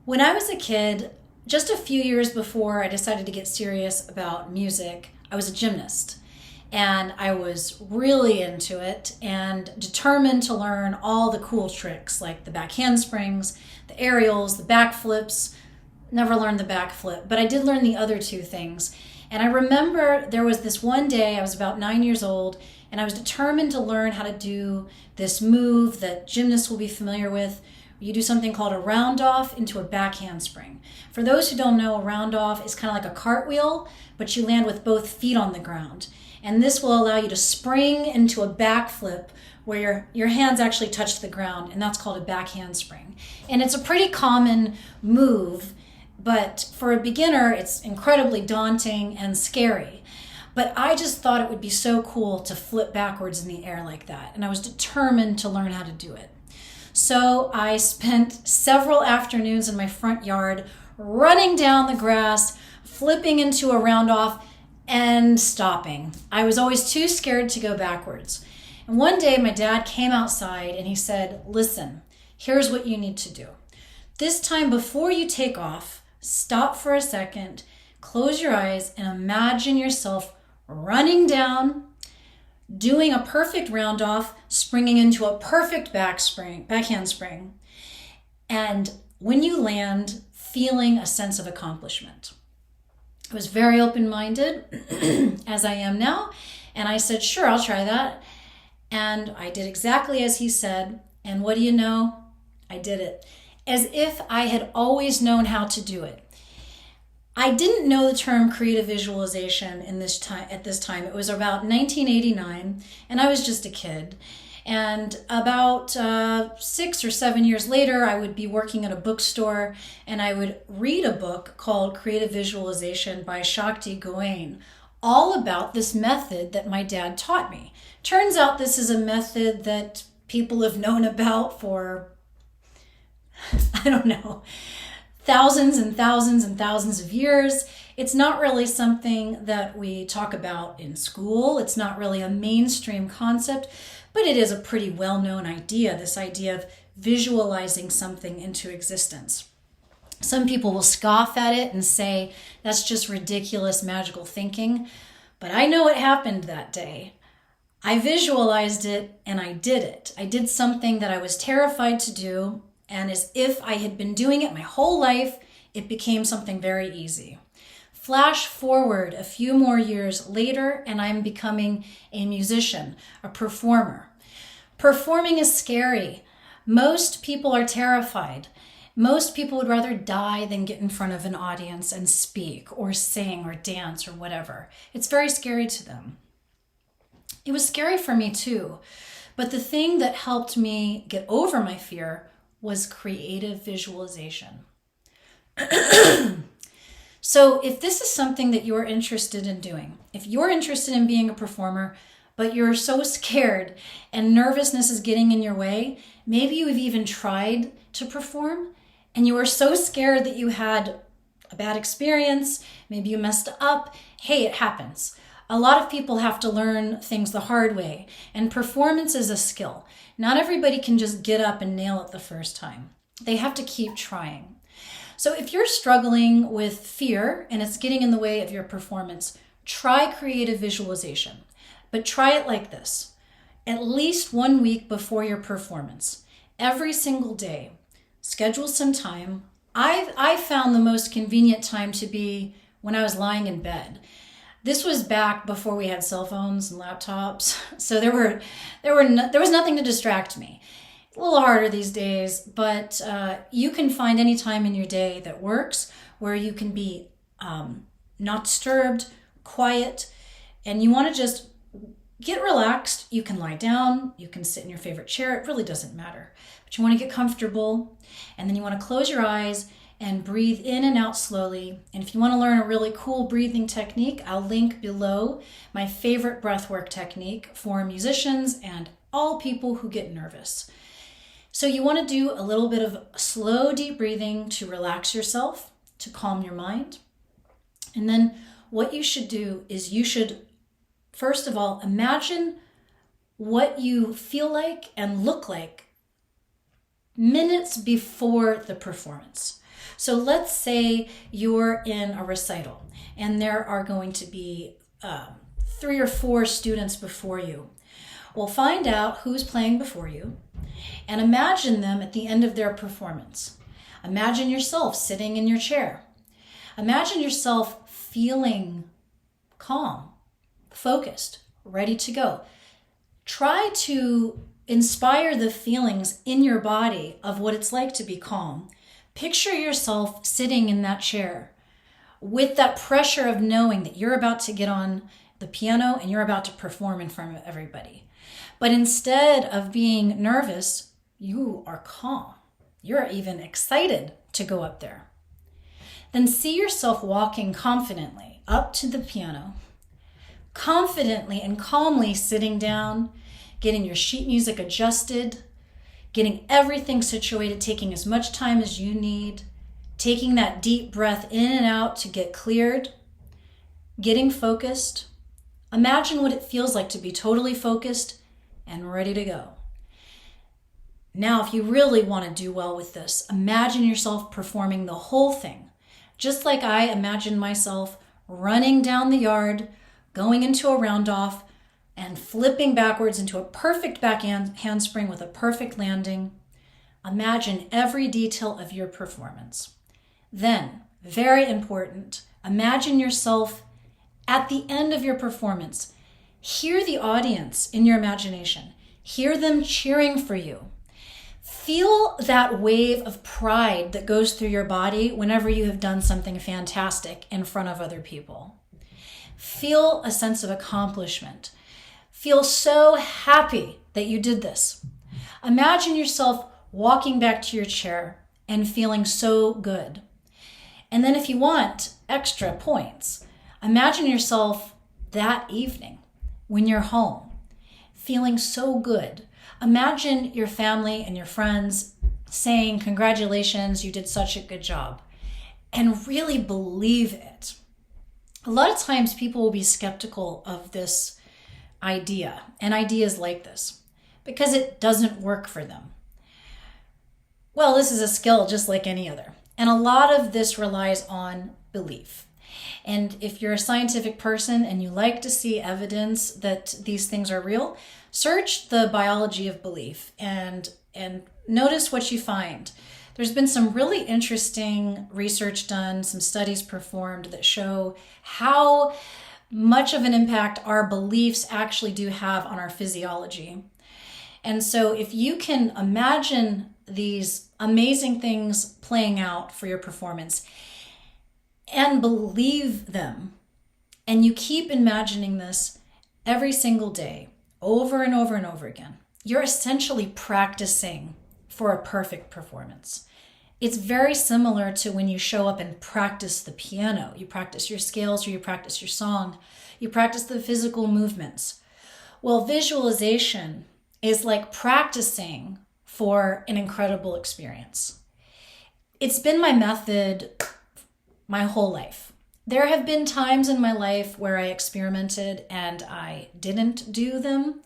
When I was a kid, just a few years before I decided to get serious about music, I was a gymnast. And I was really into it and determined to learn all the cool tricks like the back handsprings, the aerials, the back flips. Never learned the back flip, but I did learn the other two things. And I remember there was this one day, I was about 9 years old, and I was determined to learn how to do this move that gymnasts will be familiar with. You do something called a round off into a back handspring. For those who don't know, a round off is kind of like a cartwheel, but you land with both feet on the ground. And this will allow you to spring into a back flip where your hands actually touch the ground, and that's called a back handspring. And it's a pretty common move, but for a beginner, it's incredibly daunting and scary. But I just thought it would be so cool to flip backwards in the air like that, and I was determined to learn how to do it. So I spent several afternoons in my front yard running down the grass, flipping into a round off, and stopping. I was always too scared to go backwards. And one day my dad came outside and he said, "Listen, here's what you need to do. This time before you take off, stop for a second, close your eyes, and imagine yourself running down, doing a perfect round off, springing into a perfect backhand spring, and when you land, feeling a sense of accomplishment." I was very open-minded, as I am now, and I said, "Sure, I'll try that." And I did exactly as he said, and what do you know? I did it, as if I had always known how to do it. I didn't know the term creative visualization at this time. It was about 1989, and I was just a kid. And about 6 or 7 years later, I would be working at a bookstore, and I would read a book called Creative Visualization by Shakti Gawain, all about this method that my dad taught me. Turns out this is a method that people have known about for, I don't know, thousands and thousands and thousands of years. It's not really something that we talk about in school. It's not really a mainstream concept, but it is a pretty well-known idea, this idea of visualizing something into existence. Some people will scoff at it and say, that's just ridiculous magical thinking, but I know what happened that day. I visualized it and I did it. I did something that I was terrified to do, and as if I had been doing it my whole life, it became something very easy. Flash forward a few more years later, and I'm becoming a musician, a performer. Performing is scary. Most people are terrified. Most people would rather die than get in front of an audience and speak or sing or dance or whatever. It's very scary to them. It was scary for me too, but the thing that helped me get over my fear was creative visualization. So if this is something that you're interested in doing, if you're interested in being a performer, but you're so scared and nervousness is getting in your way, maybe you've even tried to perform and you were so scared that you had a bad experience, maybe you messed up. Hey, it happens. A lot of people have to learn things the hard way, and performance is a skill. Not everybody can just get up and nail it the first time. They have to keep trying. So if you're struggling with fear and it's getting in the way of your performance, try creative visualization. But try it like this. At least 1 week before your performance, every single day, schedule some time. I found the most convenient time to be when I was lying in bed. This was back before we had cell phones and laptops, so there was nothing to distract me. A little harder these days, but you can find any time in your day that works where you can be not disturbed, quiet, and you want to just get relaxed. You can lie down, you can sit in your favorite chair, it really doesn't matter. But you want to get comfortable, and then you want to close your eyes and breathe in and out slowly. And if you want to learn a really cool breathing technique, I'll link below my favorite breathwork technique for musicians and all people who get nervous. So you want to do a little bit of slow, deep breathing to relax yourself, to calm your mind. And then what you should do is you should, first of all, imagine what you feel like and look like minutes before the performance. So let's say you're in a recital and there are going to be 3 or 4 students before you. Well, find out who's playing before you and imagine them at the end of their performance. Imagine yourself sitting in your chair. Imagine yourself feeling calm, focused, ready to go. Try to inspire the feelings in your body of what it's like to be calm. Picture yourself sitting in that chair with that pressure of knowing that you're about to get on the piano and you're about to perform in front of everybody. But instead of being nervous, you are calm. You're even excited to go up there. Then see yourself walking confidently up to the piano, confidently and calmly sitting down, getting your sheet music adjusted, getting everything situated, taking as much time as you need, taking that deep breath in and out to get cleared, getting focused. Imagine what it feels like to be totally focused and ready to go. Now, if you really want to do well with this, imagine yourself performing the whole thing, just like I imagined myself running down the yard, going into a round-off, and flipping backwards into a perfect back handspring with a perfect landing. Imagine every detail of your performance. Then, very important, imagine yourself at the end of your performance. Hear the audience in your imagination. Hear them cheering for you. Feel that wave of pride that goes through your body whenever you have done something fantastic in front of other people. Feel a sense of accomplishment. Feel so happy that you did this. Imagine yourself walking back to your chair and feeling so good. And then if you want extra points, imagine yourself that evening when you're home, feeling so good. Imagine your family and your friends saying, "Congratulations, you did such a good job," and really believe it. A lot of times people will be skeptical of this idea and ideas like this because it doesn't work for them. Well, this is a skill just like any other. And a lot of this relies on belief. And if you're a scientific person and you like to see evidence that these things are real, search the biology of belief and notice what you find. There's been some really interesting research done, some studies performed that show how much of an impact our beliefs actually do have on our physiology. And so if you can imagine these amazing things playing out for your performance and believe them, and you keep imagining this every single day, over and over and over again, you're essentially practicing for a perfect performance. It's very similar to when you show up and practice the piano. You practice your scales or you practice your song. You practice the physical movements. Well, visualization is like practicing for an incredible experience. It's been my method my whole life. There have been times in my life where I experimented and I didn't do them.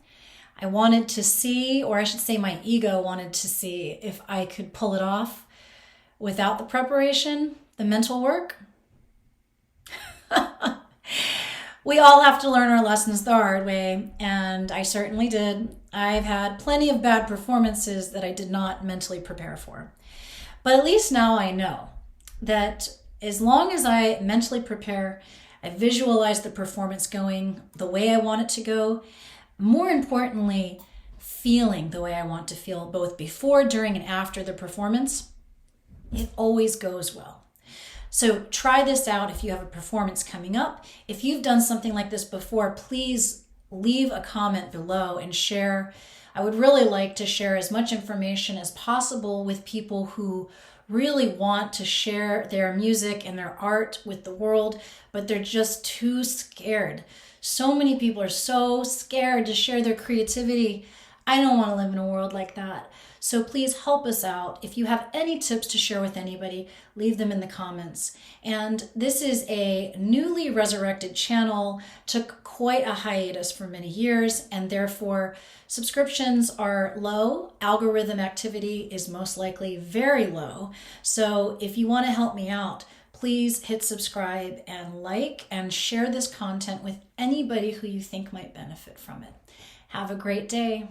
I wanted to see, or I should say my ego wanted to see if I could pull it off without the preparation, the mental work. We all have to learn our lessons the hard way, and I certainly did. I've had plenty of bad performances that I did not mentally prepare for. But at least now I know that as long as I mentally prepare, I visualize the performance going the way I want it to go, more importantly, feeling the way I want to feel both before, during, and after the performance, it always goes well. So try this out if you have a performance coming up. If you've done something like this before, please leave a comment below and share. I would really like to share as much information as possible with people who really want to share their music and their art with the world, but they're just too scared. So many people are so scared to share their creativity. I don't want to live in a world like that. So please help us out. If you have any tips to share with anybody, leave them in the comments. And this is a newly resurrected channel, took quite a hiatus for many years, and therefore subscriptions are low. Algorithm activity is most likely very low. So if you want to help me out, please hit subscribe and like and share this content with anybody who you think might benefit from it. Have a great day.